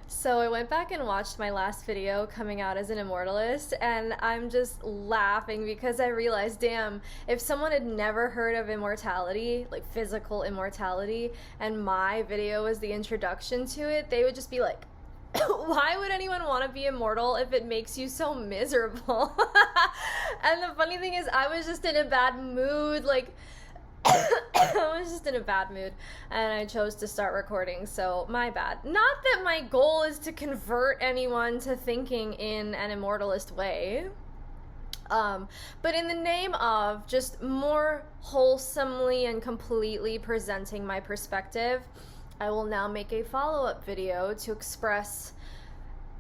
So I went back and watched my last video coming out as an immortalist, and I'm just laughing because I realized, damn, if someone had never heard of immortality, like physical immortality, and my video was the introduction to it, they would just be like, why would anyone want to be immortal if it makes you so miserable? And the funny thing is, I was just in a bad mood, like, I was just in a bad mood and I chose to start recording, so my bad. Not that my goal is to convert anyone to thinking in an immortalist way, but in the name of just more wholesomely and completely presenting my perspective, I will now make a follow-up video to express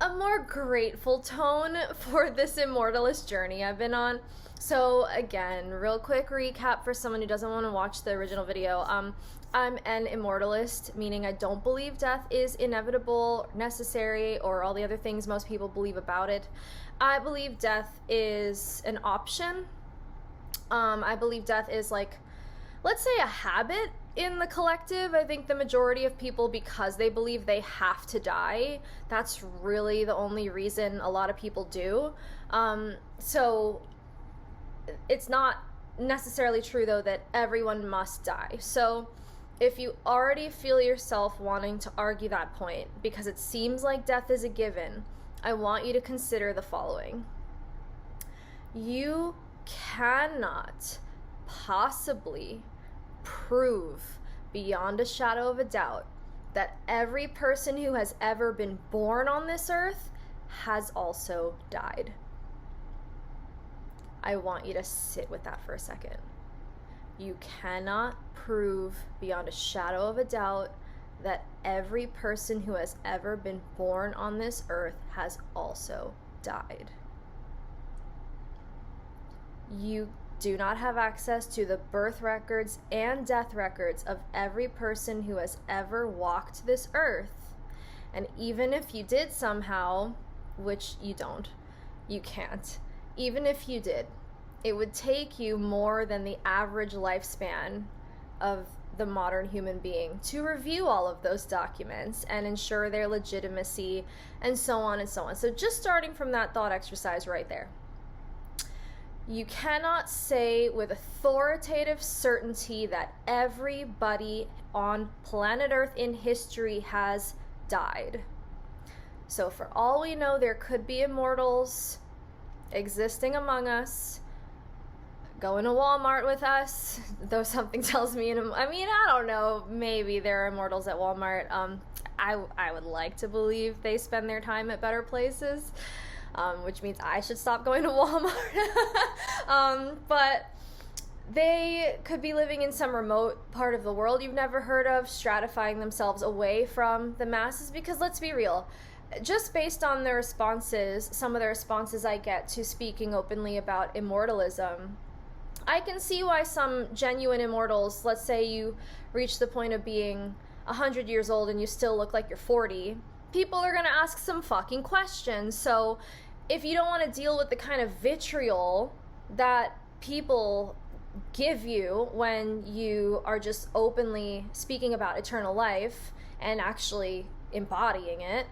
a more grateful tone for this immortalist journey I've been on. So again, real quick recap for someone who doesn't want to watch the original video. I'm an immortalist, meaning I don't believe death is inevitable, necessary, or all the other things most people believe about it. I believe death is an option. I believe death is, like, let's say, a habit in the collective. I think the majority of people, because they believe they have to die, that's really the only reason a lot of people do. So it's not necessarily true, though, that everyone must die. So if you already feel yourself wanting to argue that point because it seems like death is a given, I want you to consider the following. You cannot possibly prove beyond a shadow of a doubt that every person who has ever been born on this earth has also died. I want you to sit with that for a second. You cannot prove beyond a shadow of a doubt that every person who has ever been born on this earth has also died. You do not have access to the birth records and death records of every person who has ever walked this earth. And even if you did somehow, which you don't, you can't, even if you did, it would take you more than the average lifespan of the modern human being to review all of those documents and ensure their legitimacy, and so on and so on. So just starting from that thought exercise right there. You cannot say with authoritative certainty that everybody on planet Earth in history has died. So for all we know, there could be immortals existing among us, going to Walmart with us, though something tells me, I don't know, maybe there are immortals at Walmart. I would like to believe they spend their time at better places. Which means I should stop going to Walmart. But they could be living in some remote part of the world you've never heard of, stratifying themselves away from the masses, because let's be real, just based on their responses, some of the responses I get to speaking openly about immortalism, I can see why some genuine immortals, let's say you reach the point of being 100 years old and you still look like you're 40, people are gonna ask some fucking questions. So if you don't want to deal with the kind of vitriol that people give you when you are just openly speaking about eternal life and actually embodying it,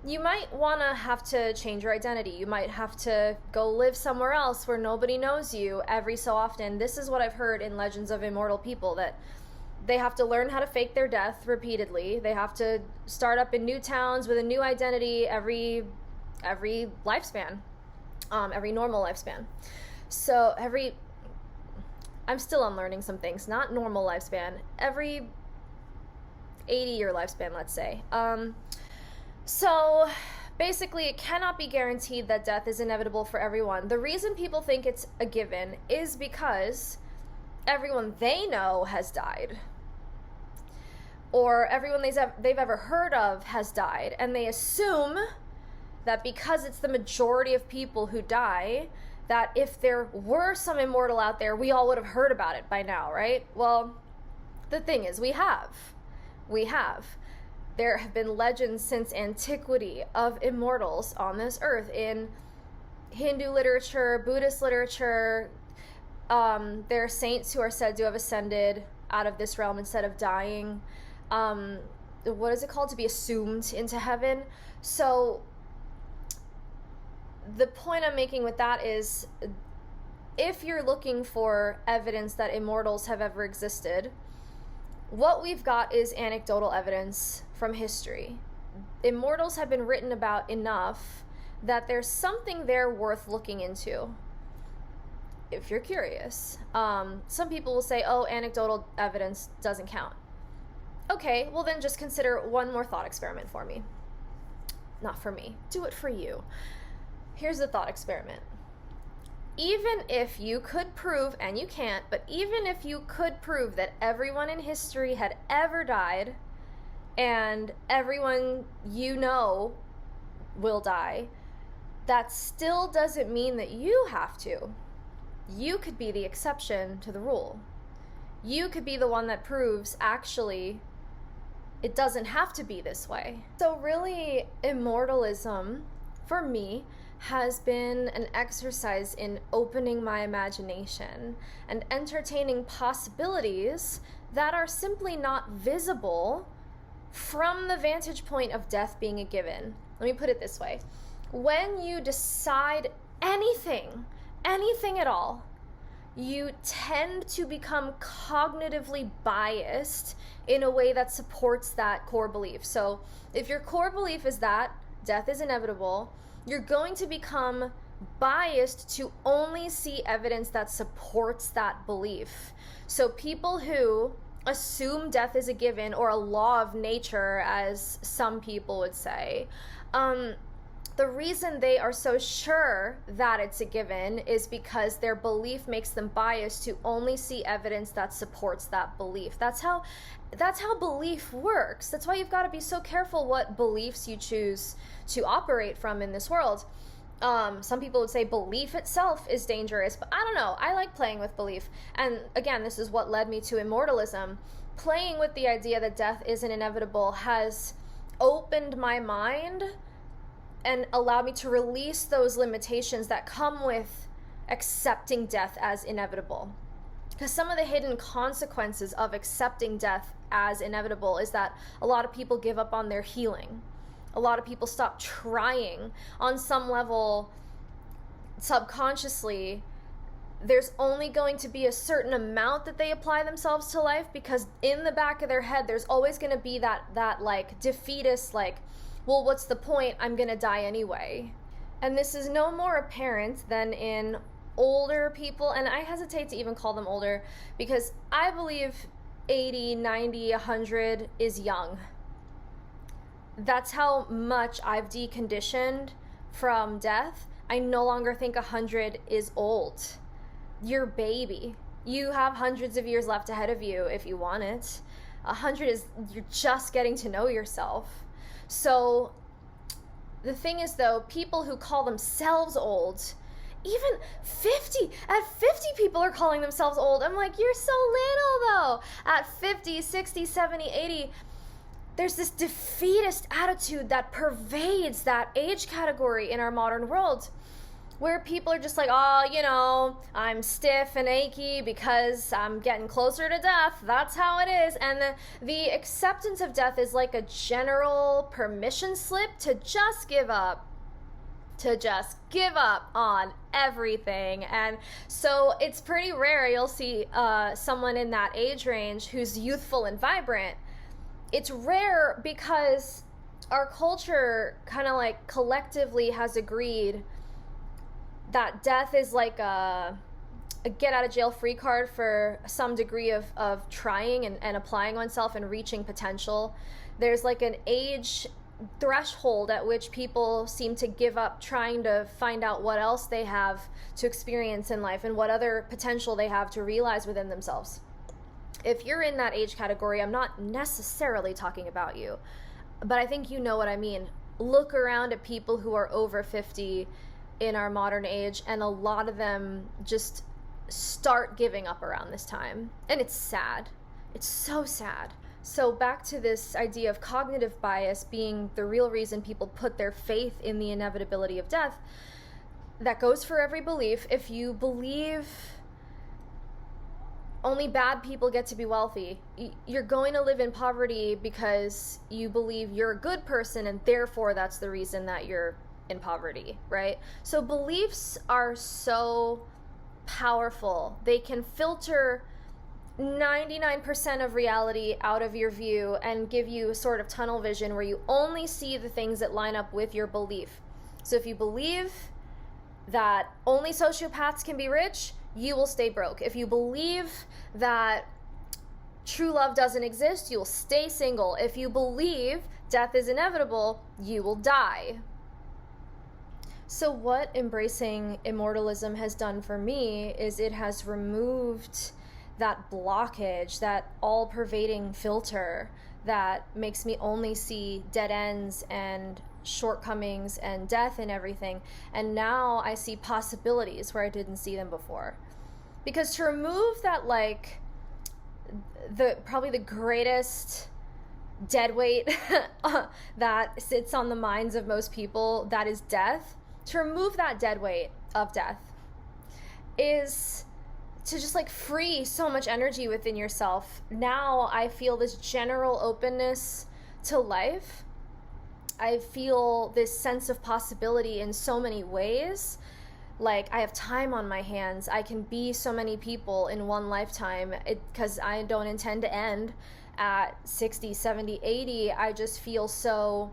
you might want to have to change your identity. You might have to go live somewhere else where nobody knows you every so often. This is what I've heard in Legends of Immortal People, that they have to learn how to fake their death repeatedly. They have to start up in new towns with a new identity every lifespan, every normal lifespan. So I'm still unlearning some things, not normal lifespan, every 80-year lifespan, let's say. So basically, it cannot be guaranteed that death is inevitable for everyone. The reason people think it's a given is because everyone they know has died, or everyone they've ever heard of has died, and they assume that because it's the majority of people who die, that if there were some immortal out there, we all would have heard about it by now, right? Well, the thing is, we have. There have been legends since antiquity of immortals on this earth. In Hindu literature, Buddhist literature, there are saints who are said to have ascended out of this realm instead of dying. what is it called, to be assumed into heaven. So the point I'm making with that is, if you're looking for evidence that immortals have ever existed, what we've got is anecdotal evidence from history. Immortals have been written about enough that there's something there worth looking into, if you're curious. Some people will say, oh, anecdotal evidence doesn't count. Okay, well then just consider one more thought experiment for me. Not for me. Do it for you. Here's the thought experiment. Even if you could prove, and you can't, but even if you could prove that everyone in history had ever died, and everyone you know will die, that still doesn't mean that you have to. You could be the exception to the rule. You could be the one that proves, actually, it doesn't have to be this way. So really, immortalism, for me, has been an exercise in opening my imagination and entertaining possibilities that are simply not visible from the vantage point of death being a given. Let me put it this way. When you decide anything at all, you tend to become cognitively biased in a way that supports that core belief. So if your core belief is that death is inevitable, you're going to become biased to only see evidence that supports that belief. So people who assume death is a given, or a law of nature, as some people would say, the reason they are so sure that it's a given is because their belief makes them biased to only see evidence that supports that belief. That's how belief works. That's why you've got to be so careful what beliefs you choose to operate from in this world. Some people would say belief itself is dangerous, but I don't know. I like playing with belief. And again, this is what led me to immortalism. Playing with the idea that death isn't inevitable has opened my mind and allowed me to release those limitations that come with accepting death as inevitable. Because some of the hidden consequences of accepting death as inevitable is that a lot of people give up on their healing. A lot of people stop trying. On some level, subconsciously, there's only going to be a certain amount that they apply themselves to life, because in the back of their head, there's always going to be that like defeatist, like, well, what's the point? I'm going to die anyway. And this is no more apparent than in older people, and I hesitate to even call them older, because I believe 80, 90, 100 is young. That's how much I've deconditioned from death. I no longer think 100 is old. You're a baby. You have hundreds of years left ahead of you if you want it. 100 is, you're just getting to know yourself. So the thing is, though, people who call themselves old, even 50, at 50 people are calling themselves old. I'm like, you're so little, though. At 50, 60, 70, 80, there's this defeatist attitude that pervades that age category in our modern world, where people are just like, oh, you know, I'm stiff and achy because I'm getting closer to death. That's how it is. And the acceptance of death is like a general permission slip to just give up. On everything. And so it's pretty rare you'll see someone in that age range who's youthful and vibrant. It's rare because our culture kind of like collectively has agreed that death is like a get out of jail free card for some degree of trying and applying oneself and reaching potential. There's like an age threshold at which people seem to give up trying to find out what else they have to experience in life and what other potential they have to realize within themselves. If you're in that age category, I'm not necessarily talking about you, but I think you know what I mean. Look around at people who are over 50 in our modern age, and a lot of them just start giving up around this time. And it's sad. It's so sad. So back to this idea of cognitive bias being the real reason people put their faith in the inevitability of death. That goes for every belief. If you believe only bad people get to be wealthy. You're going to live in poverty because you believe you're a good person, and therefore that's the reason that you're in poverty, right? So beliefs are so powerful. They can filter 99% of reality out of your view and give you a sort of tunnel vision where you only see the things that line up with your belief. So if you believe that only sociopaths can be rich, you will stay broke. If you believe that true love doesn't exist, you'll stay single. If you believe death is inevitable, you will die. So what embracing immortalism has done for me is it has removed that blockage, that all-pervading filter that makes me only see dead ends and shortcomings and death and everything. And now I see possibilities where I didn't see them before. Because to remove that, like, probably the greatest dead weight that sits on the minds of most people, that is death, to remove that dead weight of death is to just like free so much energy within yourself. Now I feel this general openness to life. I feel this sense of possibility in so many ways. Like, I have time on my hands. I can be so many people in one lifetime because I don't intend to end at 60, 70, 80. I feel so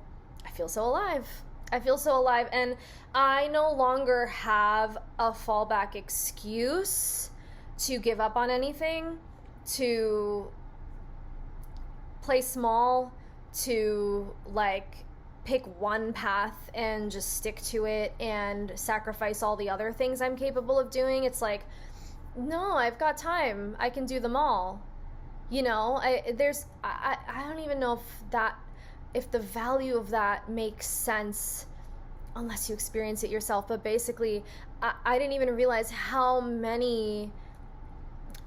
alive. I feel so alive. And I no longer have a fallback excuse to give up on anything, to play small, to like pick one path and just stick to it and sacrifice all the other things I'm capable of doing. It's like, no, I've got time. I can do them all. You know, I don't even know if the value of that makes sense unless you experience it yourself. But basically, I didn't even realize how many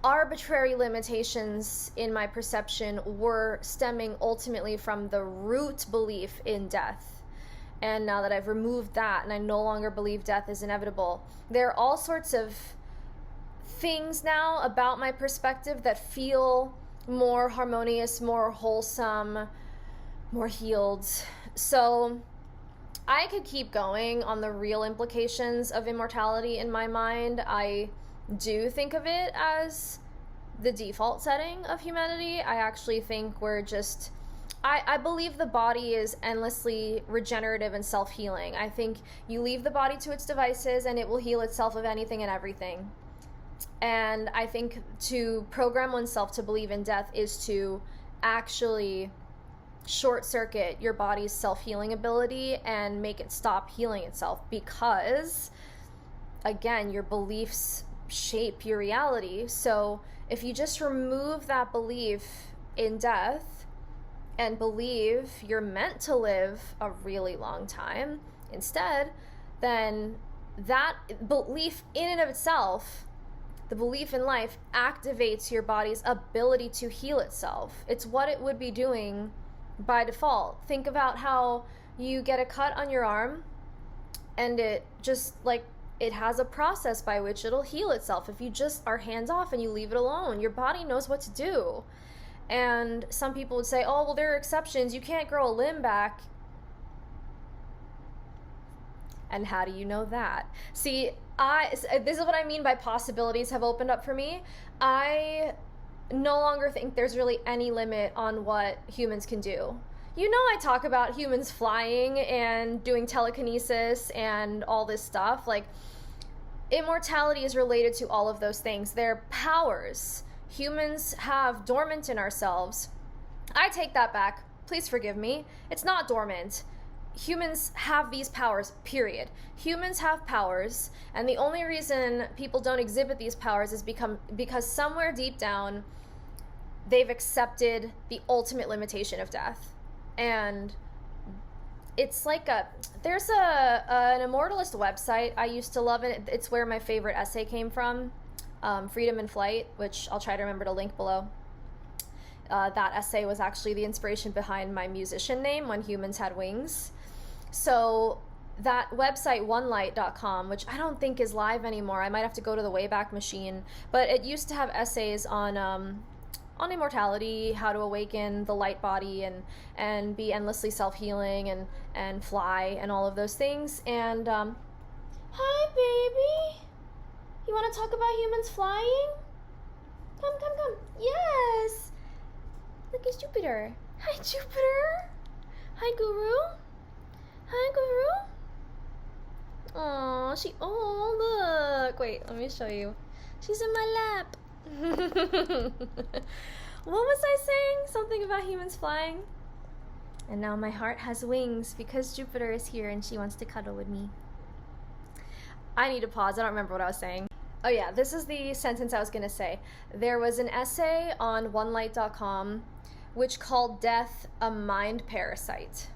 arbitrary limitations in my perception were stemming ultimately from the root belief in death. And now that I've removed that and I no longer believe death is inevitable, there are all sorts of things now about my perspective that feel more harmonious, more wholesome, more healed. So I could keep going on the real implications of immortality in my mind. I do think of it as the default setting of humanity. I actually think we're just, I believe the body is endlessly regenerative and self-healing. I think you leave the body to its devices and it will heal itself of anything and everything. And I think to program oneself to believe in death is to actually short circuit your body's self-healing ability and make it stop healing itself, because again, your beliefs shape your reality. So if you just remove that belief in death and believe you're meant to live a really long time instead, then that belief in and of itself, the belief in life, activates your body's ability to heal itself. It's what it would be doing by default. Think about how you get a cut on your arm and it just like, it has a process by which it'll heal itself. If you just are hands off and you leave it alone, your body knows what to do. And some people would say, oh, well, there are exceptions. You can't grow a limb back. And how do you know that? See, this is what I mean by possibilities have opened up for me. I no longer think there's really any limit on what humans can do. You know, I talk about humans flying and doing telekinesis and all this stuff. Like, immortality is related to all of those things. They're powers humans have dormant in ourselves. I take that back. Please forgive me. It's not dormant. Humans have these powers, period. Humans have powers, and the only reason people don't exhibit these powers is because somewhere deep down, they've accepted the ultimate limitation of death. And it's like there's an immortalist website I used to love, and it's where my favorite essay came from, Freedom in Flight, which I'll try to remember to link below. That essay was actually the inspiration behind my musician name, When Humans Had Wings. So that website onelight.com, which I don't think is live anymore. I might have to go to the Wayback Machine, but it used to have essays on immortality, how to awaken the light body, and be endlessly self-healing, and fly, and all of those things. And hi baby, you want to talk about humans flying? Come. Yes, look, it's Jupiter. Hi Jupiter. Hi Guru. Oh, look, wait, let me show you. She's in my lap. What was I saying? Something about humans flying? And now my heart has wings because Jupiter is here and she wants to cuddle with me. I need to pause. I don't remember what I was saying. Oh yeah, this is the sentence I was going to say. There was an essay on onelight.com which called death a mind parasite.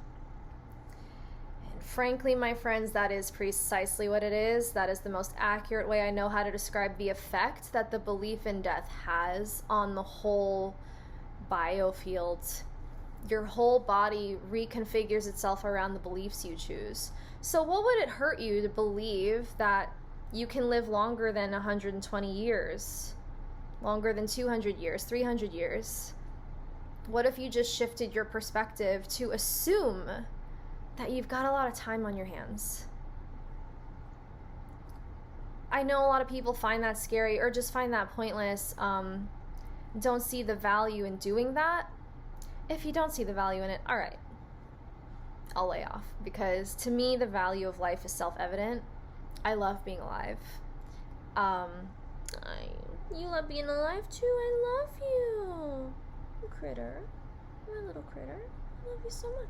Frankly, my friends, that is precisely what it is. That is the most accurate way I know how to describe the effect that the belief in death has on the whole biofield. Your whole body reconfigures itself around the beliefs you choose. So what would it hurt you to believe that you can live longer than 120 years? Longer than 200 years, 300 years? What if you just shifted your perspective to assume that you've got a lot of time on your hands? I know a lot of people find that scary or just find that pointless, don't see the value in doing that. If you don't see the value in it, all right, I'll lay off, because to me the value of life is self-evident. I love being alive. You love being alive too. I love you, critter, my little critter. I love you so much.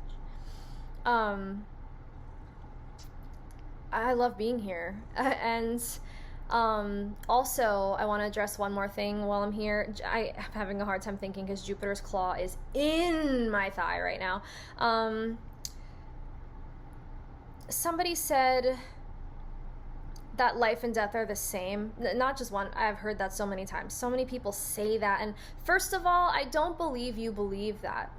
I love being here. And also, I want to address one more thing while I'm here. I'm having a hard time thinking because Jupiter's claw is in my thigh right now. Somebody said that life and death are the same. Not just one. I've heard that so many times. So many people say that. And first of all, I don't believe you believe that.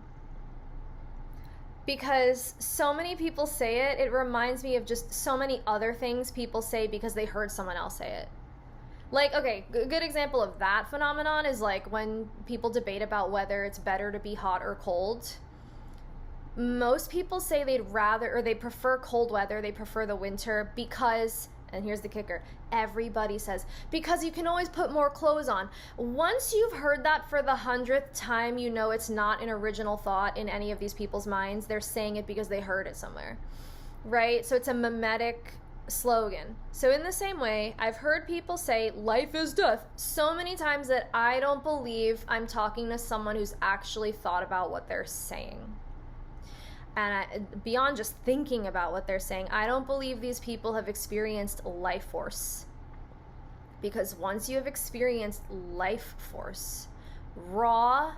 Because so many people say it, it reminds me of just so many other things people say because they heard someone else say it. Like, okay, a good example of that phenomenon is like when people debate about whether it's better to be hot or cold. Most people say they'd rather, or they prefer cold weather, they prefer the winter because, and here's the kicker, everybody says, because you can always put more clothes on. Once you've heard that for the 100th time, you know it's not an original thought in any of these people's minds. They're saying it because they heard it somewhere, right? So it's a mimetic slogan. So in the same way, I've heard people say life is death so many times that I don't believe I'm talking to someone who's actually thought about what they're saying. And beyond just thinking about what they're saying, I don't believe these people have experienced life force. Because once you have experienced life force, raw,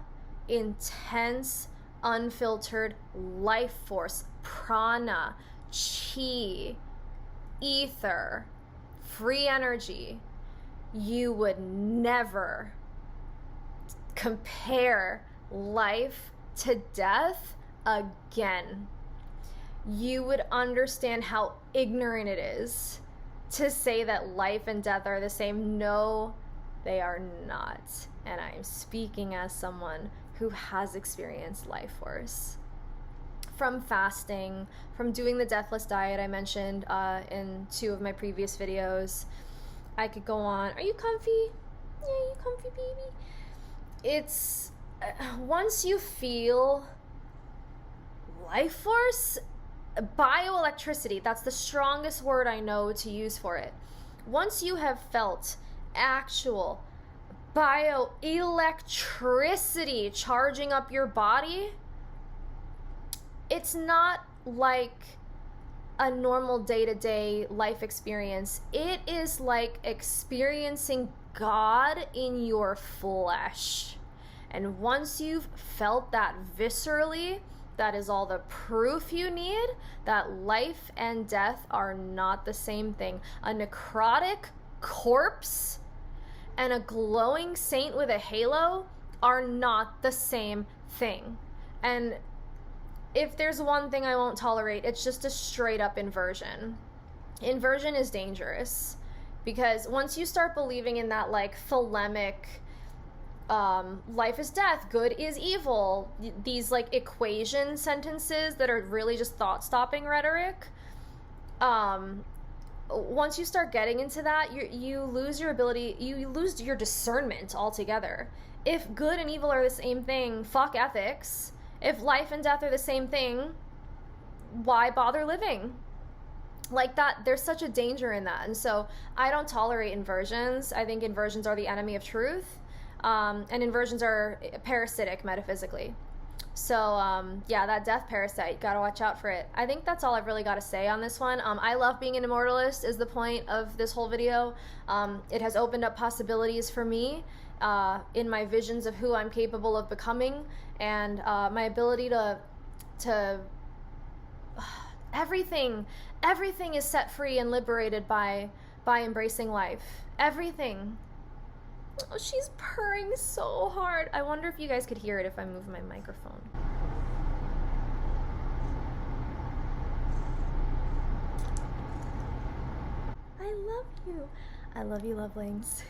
intense, unfiltered life force, prana, chi, ether, free energy, you would never compare life to death again. You would understand how ignorant it is to say that life and death are the same. No, they are not. And I'm speaking as someone who has experienced life force. From fasting, from doing the deathless diet I mentioned in 2 of my previous videos. I could go on. Are you comfy? Yeah, you comfy, baby? It's once you feel life force, bioelectricity, that's the strongest word I know to use for it. Once you have felt actual bioelectricity charging up your body, it's not like a normal day-to-day life experience. It is like experiencing God in your flesh. And once you've felt that viscerally, that is all the proof you need that life and death are not the same thing. A necrotic corpse and a glowing saint with a halo are not the same thing. And if there's one thing I won't tolerate, it's just a straight up inversion. Inversion is dangerous because once you start believing in that like philemic life is death, good is evil, these like equation sentences that are really just thought stopping rhetoric, once you start getting into that, you lose your ability, you lose your discernment altogether. If good and evil are the same thing, fuck ethics. If life and death are the same thing, why bother living? Like that, there's such a danger in that. And so I don't tolerate inversions. I think inversions are the enemy of truth. And inversions are parasitic metaphysically. So yeah, that death parasite, gotta watch out for it. I think that's all I've really got to say on this one. I love being an immortalist is the point of this whole video. It has opened up possibilities for me in my visions of who I'm capable of becoming, and my ability to everything is set free and liberated by embracing life. Everything. Oh, she's purring so hard. I wonder if you guys could hear it if I move my microphone. I love you. I love you, lovelings.